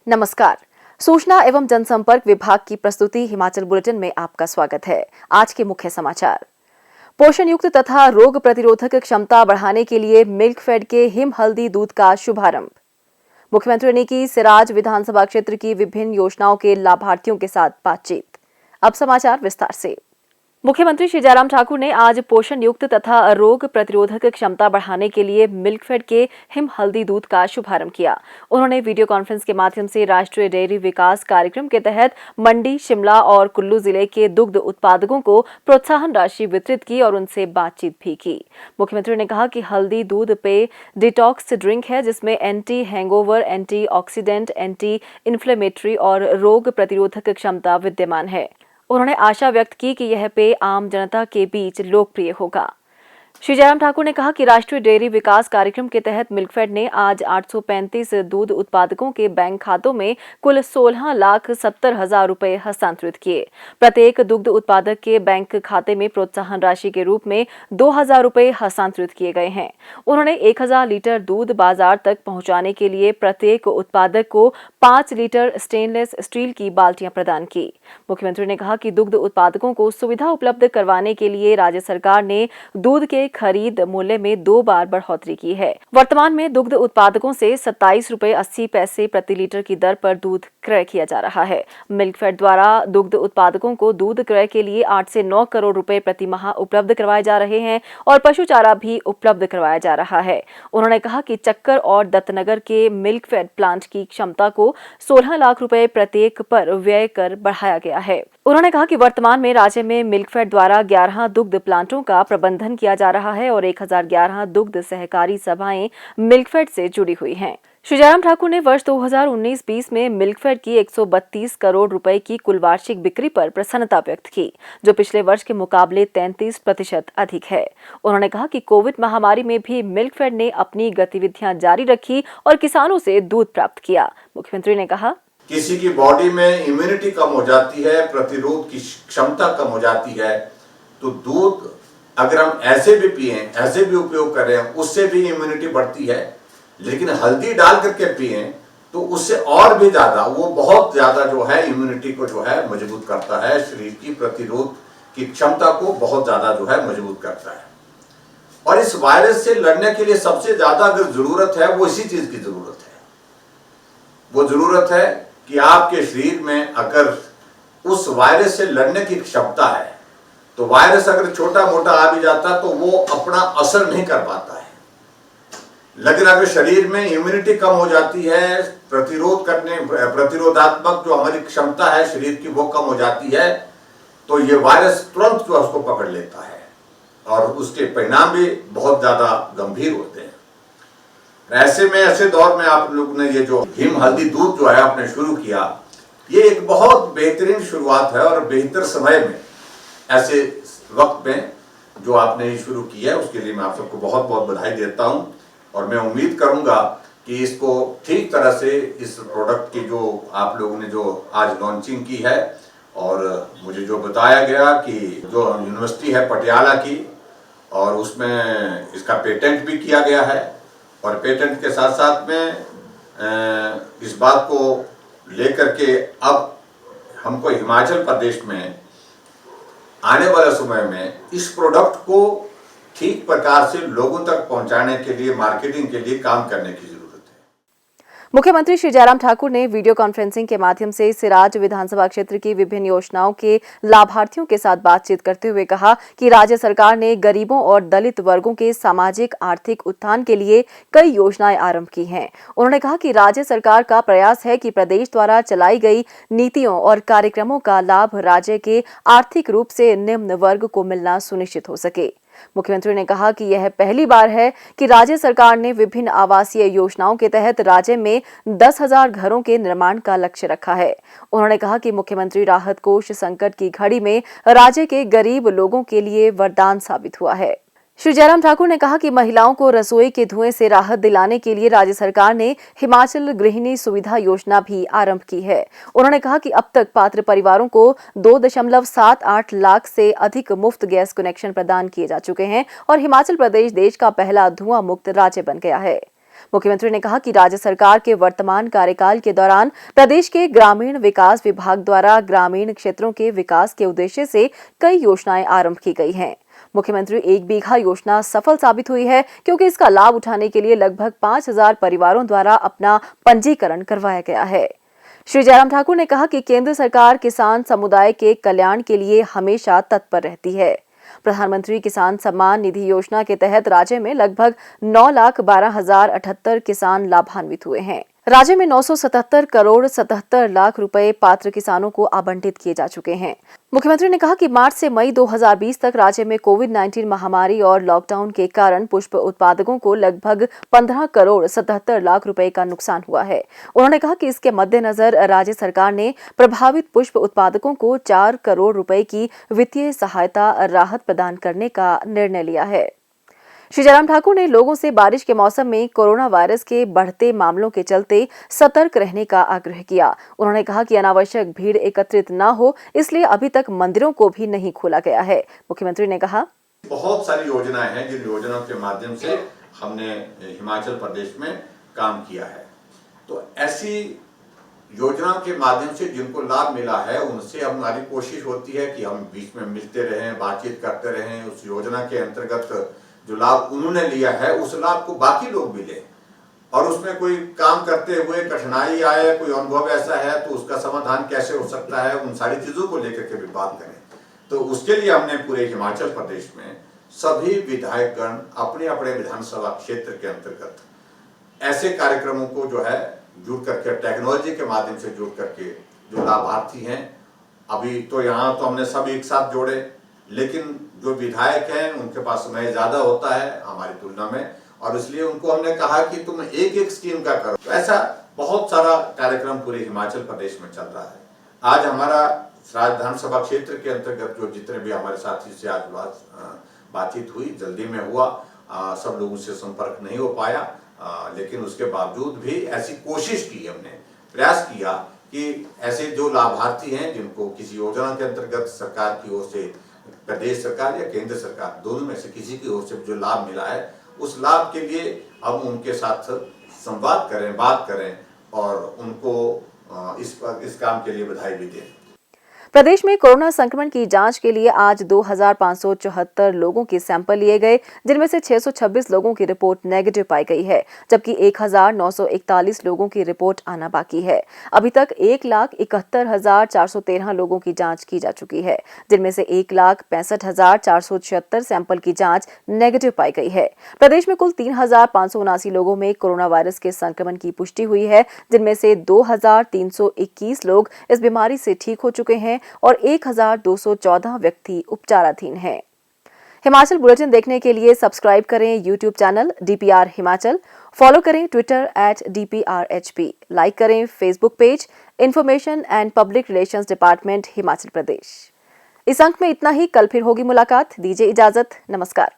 नमस्कार। सूचना एवं जनसंपर्क विभाग की प्रस्तुति हिमाचल बुलेटिन में आपका स्वागत है। आज के मुख्य समाचार। पोषण युक्त तथा रोग प्रतिरोधक क्षमता बढ़ाने के लिए मिल्कफेड के हिम हल्दी दूध का शुभारंभ। मुख्यमंत्री ने की सिराज विधानसभा क्षेत्र की विभिन्न योजनाओं के लाभार्थियों के साथ बातचीत। अब समाचार विस्तार से। मुख्यमंत्री श्री जयराम ठाकुर ने आज पोषण युक्त तथा रोग प्रतिरोधक क्षमता बढ़ाने के लिए मिल्कफेड के हिम हल्दी दूध का शुभारंभ किया। उन्होंने वीडियो कॉन्फ्रेंस के माध्यम से राष्ट्रीय डेयरी विकास कार्यक्रम के तहत मंडी, शिमला और कुल्लू जिले के दुग्ध उत्पादकों को प्रोत्साहन राशि वितरित की और उनसे बातचीत भी की। मुख्यमंत्री ने कहा कि हल्दी दूध पेय डिटॉक्स ड्रिंक है, जिसमें anti hangover, anti oxidant, anti inflammatory और रोग प्रतिरोधक क्षमता विद्यमान है। उन्होंने आशा व्यक्त की कि यह पेय आम जनता के बीच लोकप्रिय होगा। श्री जयराम ठाकुर ने कहा कि राष्ट्रीय डेयरी विकास कार्यक्रम के तहत मिल्कफेड ने आज 835 दूध उत्पादकों के बैंक खातों में कुल 16,70,000 रुपए हस्तांतरित किए। प्रत्येक दुग्ध उत्पादक के बैंक खाते में प्रोत्साहन राशि के रूप में 2,000 रुपए हस्तांतरित किए गए हैं। उन्होंने 1,000 लीटर दूध बाजार तक पहुंचाने के लिए प्रत्येक उत्पादक को 5 लीटर स्टेनलेस स्टील की बाल्टियां प्रदान की। मुख्यमंत्री ने कहा कि दुग्ध उत्पादकों को सुविधा उपलब्ध करवाने के लिए राज्य सरकार ने दूध के खरीद मूल्य में 2 बार बढ़ोतरी की है। वर्तमान में दुग्ध उत्पादकों से 27 रुपए 80 पैसे प्रति लीटर की दर पर दूध क्रय किया जा रहा है। मिल्कफेड द्वारा दुग्ध उत्पादकों को दूध क्रय के लिए 8 से 9 करोड़ रुपए प्रति माह उपलब्ध करवाए जा रहे हैं और पशु चारा भी उपलब्ध करवाया जा रहा है। उन्होंने कहा कि चक्कर और दत्तनगर के मिल्कफेड प्लांट की क्षमता को 16 लाख रुपए प्रत्येक पर व्यय कर बढ़ाया गया है। उन्होंने कहा कि वर्तमान में राज्य में मिल्कफेड द्वारा 11 दुग्ध प्लांटों का प्रबंधन किया जा रहा है और 1011 दुग्ध सहकारी सभाएं मिल्कफेड से जुड़ी हुई हैं। श्री जयराम ठाकुर ने वर्ष 2019-20 में मिल्कफेड की 132 करोड़ रुपए की कुल वार्षिक बिक्री पर प्रसन्नता व्यक्त की, जो पिछले वर्ष के मुकाबले 33% अधिक है। उन्होंने कहा कि कोविड महामारी में भी मिल्कफेड ने अपनी गतिविधियां जारी रखी और किसानों से दूध प्राप्त किया। मुख्यमंत्री ने कहा, किसी की बॉडी में इम्यूनिटी कम हो जाती है, प्रतिरोध की क्षमता कम हो जाती है, तो दूध अगर हम ऐसे भी पिए, ऐसे भी उपयोग करें, उससे भी इम्यूनिटी बढ़ती है। लेकिन हल्दी डाल करके पिए तो उससे और भी ज्यादा, वो बहुत ज्यादा जो है इम्यूनिटी को जो है मजबूत करता है, शरीर की प्रतिरोध की क्षमता को बहुत ज्यादा जो है मजबूत करता है। और इस वायरस से लड़ने के लिए सबसे ज्यादा अगर जरूरत है, वो इसी चीज की जरूरत है। वो जरूरत है कि आपके शरीर में अगर उस वायरस से लड़ने की क्षमता है, तो वायरस अगर छोटा मोटा आ भी जाता तो वो अपना असर नहीं कर पाता है। लेकिन अगर शरीर में इम्यूनिटी कम हो जाती है, प्रतिरोधात्मक जो हमारी क्षमता है शरीर की वो कम हो जाती है, तो ये वायरस तुरंत जो उसको पकड़ लेता है और उसके परिणाम भी बहुत ज्यादा गंभीर होते हैं। ऐसे दौर में आप लोग ने ये जो हिम हल्दी दूध जो है आपने शुरू किया, ये एक बहुत बेहतरीन शुरुआत है और बेहतर समय में, ऐसे वक्त में जो आपने शुरू किया है, उसके लिए मैं आप सबको बहुत बहुत बधाई देता हूं। और मैं उम्मीद करूंगा कि इसको ठीक तरह से, इस प्रोडक्ट की जो आप लोगों ने जो आज लॉन्चिंग की है, और मुझे जो बताया गया कि जो यूनिवर्सिटी है पटियाला की, और उसमें इसका पेटेंट भी किया गया है, और पेटेंट के साथ साथ में इस बात को लेकर के अब हमको हिमाचल प्रदेश में आने वाले समय में इस प्रोडक्ट को ठीक प्रकार से लोगों तक पहुंचाने के लिए, मार्केटिंग के लिए काम करने की जरूरत है। मुख्यमंत्री श्री जयराम ठाकुर ने वीडियो कॉन्फ्रेंसिंग के माध्यम से सिराज विधानसभा क्षेत्र की विभिन्न योजनाओं के लाभार्थियों के साथ बातचीत करते हुए कहा कि राज्य सरकार ने गरीबों और दलित वर्गों के सामाजिक आर्थिक उत्थान के लिए कई योजनाएं आरंभ की हैं। उन्होंने कहा कि राज्य सरकार का प्रयास है कि प्रदेश द्वारा चलाई गई नीतियों और कार्यक्रमों का लाभ राज्य के आर्थिक रूप से निम्न वर्ग को मिलना सुनिश्चित हो सके। मुख्यमंत्री ने कहा कि यह पहली बार है कि राज्य सरकार ने विभिन्न आवासीय योजनाओं के तहत राज्य में 10,000 घरों के निर्माण का लक्ष्य रखा है। उन्होंने कहा कि मुख्यमंत्री राहत कोष संकट की घड़ी में राज्य के गरीब लोगों के लिए वरदान साबित हुआ है। श्री जयराम ठाकुर ने कहा कि महिलाओं को रसोई के धुएं से राहत दिलाने के लिए राज्य सरकार ने हिमाचल गृहिणी सुविधा योजना भी आरंभ की है। उन्होंने कहा कि अब तक पात्र परिवारों को 2.78 लाख से अधिक मुफ्त गैस कनेक्शन प्रदान किए जा चुके हैं और हिमाचल प्रदेश देश का पहला धुआं मुक्त राज्य बन गया है। मुख्यमंत्री ने कहा कि राज्य सरकार के वर्तमान कार्यकाल के दौरान प्रदेश के ग्रामीण विकास विभाग द्वारा ग्रामीण क्षेत्रों के विकास के उद्देश्य से कई योजनाएं आरंभ की गई हैं। मुख्यमंत्री 1 बीघा योजना सफल साबित हुई है क्योंकि इसका लाभ उठाने के लिए लगभग 5,000 परिवारों द्वारा अपना पंजीकरण करवाया गया है। श्री जयराम ठाकुर ने कहा कि केंद्र सरकार किसान समुदाय के कल्याण के लिए हमेशा तत्पर रहती है। प्रधानमंत्री किसान सम्मान निधि योजना के तहत राज्य में लगभग 9,12,078 किसान लाभान्वित हुए हैं। राज्य में 977 करोड़ 77 लाख रुपए पात्र किसानों को आवंटित किए जा चुके हैं। मुख्यमंत्री ने कहा कि मार्च से मई 2020 तक राज्य में कोविड-19 महामारी और लॉकडाउन के कारण पुष्प उत्पादकों को लगभग 15 करोड़ 77 लाख रुपए का नुकसान हुआ है। उन्होंने कहा कि इसके मद्देनजर राज्य सरकार ने प्रभावित पुष्प उत्पादकों को 4 करोड़ रुपए की वित्तीय सहायता राहत प्रदान करने का निर्णय लिया है। श्री जयराम ठाकुर ने लोगों से बारिश के मौसम में कोरोना वायरस के बढ़ते मामलों के चलते सतर्क रहने का आग्रह किया। उन्होंने कहा कि अनावश्यक भीड़ एकत्रित न हो, इसलिए अभी तक मंदिरों को भी नहीं खोला गया है। मुख्यमंत्री ने कहा, बहुत सारी योजनाएं हैं जिन योजनाओं के माध्यम से हमने हिमाचल प्रदेश में काम किया है। तो ऐसी योजनाओं के माध्यम से जिनको लाभ मिला है उनसे हमारी कोशिश होती है कि हम बीच में मिलते रहें, बातचीत करते रहें। उस योजना के अंतर्गत जो लाभ उन्होंने लिया है उस लाभ को बाकी लोग भी लें, और उसमें कोई काम करते हुए कठिनाई आए, कोई अनुभव ऐसा है तो उसका समाधान कैसे हो सकता है, उन सारी चीजों को लेकर के भी बात करें। तो उसके लिए हमने पूरे हिमाचल प्रदेश में सभी विधायकगण अपने अपने विधानसभा क्षेत्र के अंतर्गत ऐसे कार्यक्रमों को जो है जुड़ करके, टेक्नोलॉजी के माध्यम से जुड़ करके जो लाभार्थी हैं, अभी तो यहाँ तो हमने सब एक साथ जोड़े, लेकिन जो विधायक हैं उनके पास समय ज्यादा होता है हमारी तुलना में, और इसलिए उनको हमने कहा कि तुम एक एक स्कीम का करो। तो ऐसा बहुत सारा कार्यक्रम पूरे हिमाचल प्रदेश में चल रहा है। आज हमारा विधानसभा क्षेत्र के अंतर्गत जो जितने भी हमारे साथी से आज बातचीत हुई, जल्दी में हुआ, सब लोगों से संपर्क नहीं हो पाया, लेकिन उसके बावजूद भी ऐसी कोशिश की, हमने प्रयास किया कि ऐसे जो लाभार्थी हैं जिनको किसी योजना के अंतर्गत सरकार की ओर से, प्रदेश सरकार या केंद्र सरकार दोनों में से किसी की ओर से जो लाभ मिला है, उस लाभ के लिए हम उनके साथ संवाद करें, बात करें और उनको इस काम के लिए बधाई भी दें। प्रदेश में कोरोना संक्रमण की जांच के लिए आज 2,574 लोगों के सैंपल लिए गए, जिनमें से 626 लोगों की रिपोर्ट नेगेटिव पाई गई है, जबकि 1,941 लोगों की रिपोर्ट आना बाकी है। अभी तक 1,71,413 लोगों की जांच की जा चुकी है, जिनमें से 1,65,476 सैंपल की जांच नेगेटिव पाई गई है। प्रदेश में कुल 3,579 लोगों में कोरोना वायरस के संक्रमण की पुष्टि हुई है, जिनमें से 2,321 लोग इस बीमारी से ठीक हो चुके हैं और 1,214 व्यक्ति उपचाराधीन हैं। हिमाचल बुलेटिन देखने के लिए सब्सक्राइब करें YouTube channel DPR Himachal, follow करें ट्विटर @DPRHP, लाइक करें Facebook page information and public relations department Himachal Pradesh. इस अंक में इतना ही, कल फिर होगी मुलाकात। दीजिए इजाजत, नमस्कार।